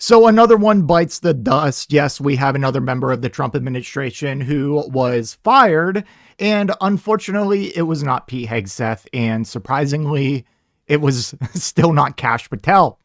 So another one bites the dust. Yes, we have another member of the Trump administration who was fired. And unfortunately, it was not Pete Hegseth. And surprisingly, it was still not Kash Patel.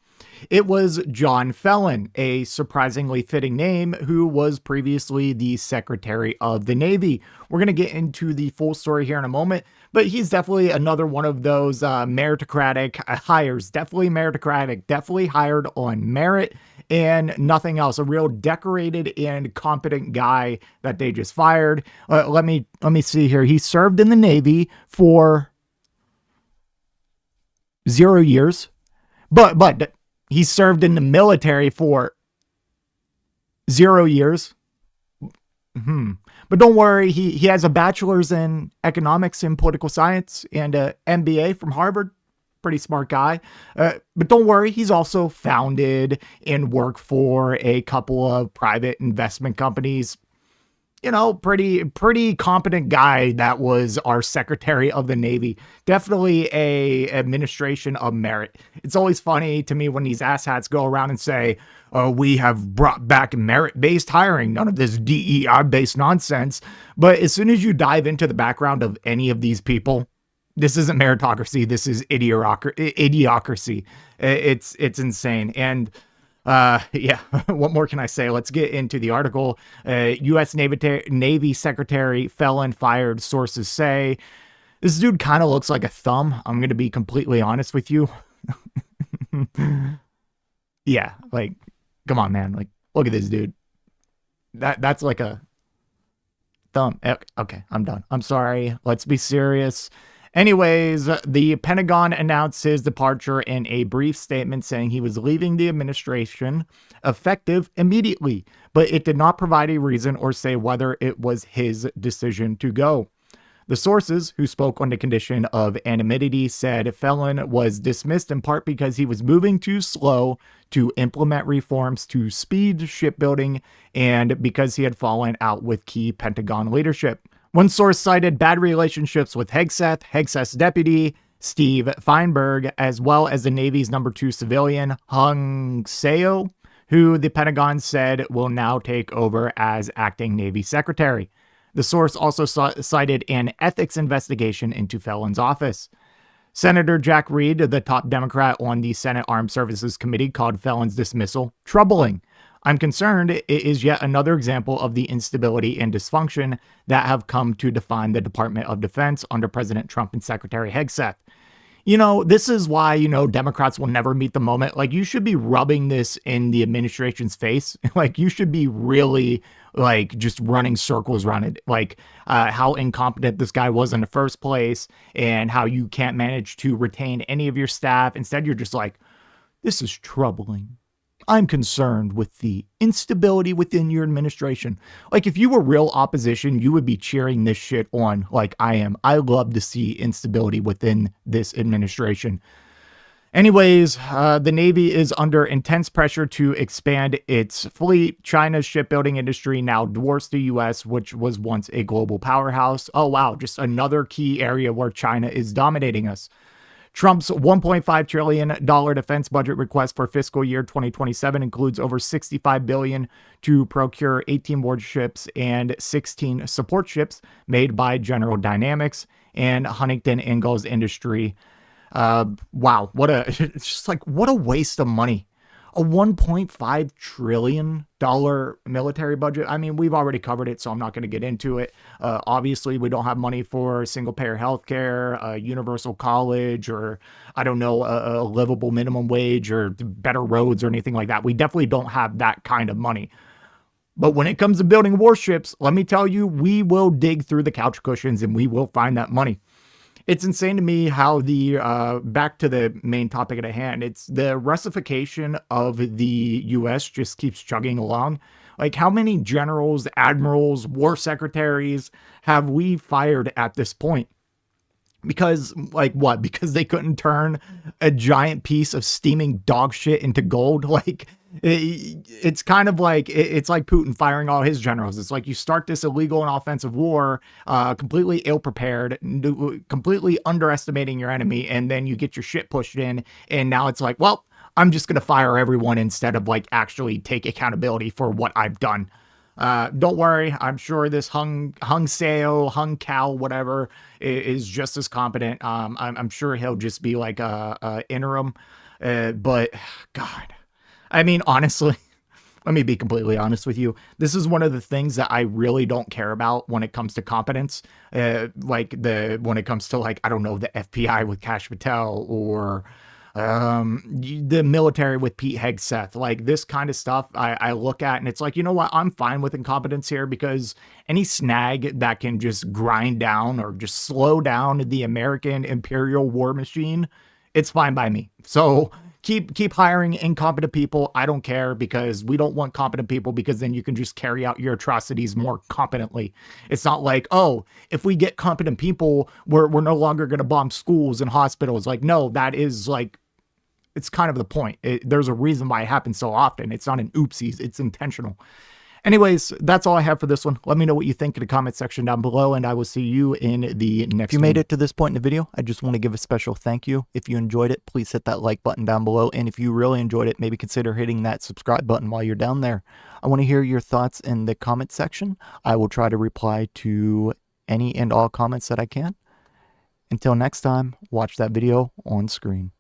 It was John Phelan, a surprisingly fitting name, who was previously the Secretary of the Navy. We're going to get into the full story here in a moment, but he's definitely another one of those meritocratic hires. Definitely meritocratic, definitely hired on merit and nothing else. A real decorated and competent guy that they just fired. Let me see here. He served in the Navy for 0 years, but he served in the military for 0 years. But don't worry, he has a bachelor's in economics and political science and an MBA from Harvard. Pretty smart guy. But don't worry, he's also founded and worked for a couple of private investment companies. You know, pretty competent guy that was our Secretary of the Navy. Definitely a administration of merit. It's always funny to me when these asshats go around and say, oh, we have brought back merit-based hiring, none of this DEI-based nonsense. But as soon as you dive into the background of any of these people, this isn't meritocracy. This is idiocracy. It's insane. And yeah, what more can I say? Let's get into the article. U.S. Navy Secretary Phelan fired, sources say. This dude kind of looks like a thumb. I'm going to be completely honest with you. Yeah, like, come on, man. Like, look at this dude. That's like a thumb. Okay, I'm done. I'm sorry. Let's be serious. Anyways, the Pentagon announced his departure in a brief statement saying he was leaving the administration effective immediately, but it did not provide a reason or say whether it was his decision to go. The sources, who spoke on the condition of anonymity, said Phelan was dismissed in part because he was moving too slow to implement reforms to speed shipbuilding and because he had fallen out with key Pentagon leadership. One source cited bad relationships with Hegseth, Hegseth's deputy, Steve Feinberg, as well as the Navy's number 2 civilian, Hung Cao, who the Pentagon said will now take over as acting Navy Secretary. The source also cited an ethics investigation into Phelan's office. Senator Jack Reed, the top Democrat on the Senate Armed Services Committee, called Phelan's dismissal troubling. I'm concerned it is yet another example of the instability and dysfunction that have come to define the Department of Defense under President Trump and Secretary Hegseth. You know, this is why, Democrats will never meet the moment. Like, you should be rubbing this in the administration's face. Like, you should be really, just running circles around it. Like, how incompetent this guy was in the first place and how you can't manage to retain any of your staff. Instead, you're just like, this is troubling. I'm concerned with the instability within your administration. Like, if you were real opposition, you would be cheering this shit on like I am. I love to see instability within this administration. Anyways, the Navy is under intense pressure to expand its fleet. China's shipbuilding industry now dwarfs the U.S., which was once a global powerhouse. Oh, wow. Just another key area where China is dominating us. Trump's $1.5 trillion defense budget request for fiscal year 2027 includes over $65 billion to procure 18 warships and 16 support ships made by General Dynamics and Huntington Ingalls Industry. Wow, it's just like, what a waste of money. A $1.5 trillion military budget. I mean, we've already covered it, so I'm not going to get into it. Obviously, we don't have money for single-payer healthcare, universal college, or, I don't know, a livable minimum wage or better roads or anything like that. We definitely don't have that kind of money. But when it comes to building warships, let me tell you, we will dig through the couch cushions and we will find that money. It's insane to me how back to the main topic at hand, it's the Russification of the U.S. just keeps chugging along. Like, how many generals, admirals, war secretaries have we fired at this point? Because, like, what? Because they couldn't turn a giant piece of steaming dog shit into gold? Like, it's kind of like, it's like Putin firing all his generals. It's like you start this illegal and offensive war, completely ill-prepared, completely underestimating your enemy, and then you get your shit pushed in, and now it's like, well, I'm just going to fire everyone instead of like actually take accountability for what I've done. Don't worry. I'm sure this Hung Cao, whatever, is just as competent. I'm sure he'll just be like a interim. But God, I mean, honestly, let me be completely honest with you. This is one of the things that I really don't care about when it comes to competence. When it comes to like, I don't know, the FBI with Kash Patel or the military with Pete Hegseth, like this kind of stuff I look at and it's like, you know what, I'm fine with incompetence here, because any snag that can just grind down or just slow down the American imperial war machine, it's fine by me. So keep hiring incompetent people. I don't care, because we don't want competent people, because then you can just carry out your atrocities more competently. It's not like, oh, if we get competent people, we're no longer going to bomb schools and hospitals. Like, no, that is like, it's kind of the point. There's a reason why it happens so often. It's not an oopsies. It's intentional. Anyways, that's all I have for this one. Let me know what you think in the comment section down below, and I will see you in the next one. If you made it to this point in the video, I just want to give a special thank you. If you enjoyed it, please hit that like button down below. And if you really enjoyed it, maybe consider hitting that subscribe button while you're down there. I want to hear your thoughts in the comment section. I will try to reply to any and all comments that I can. Until next time, watch that video on screen.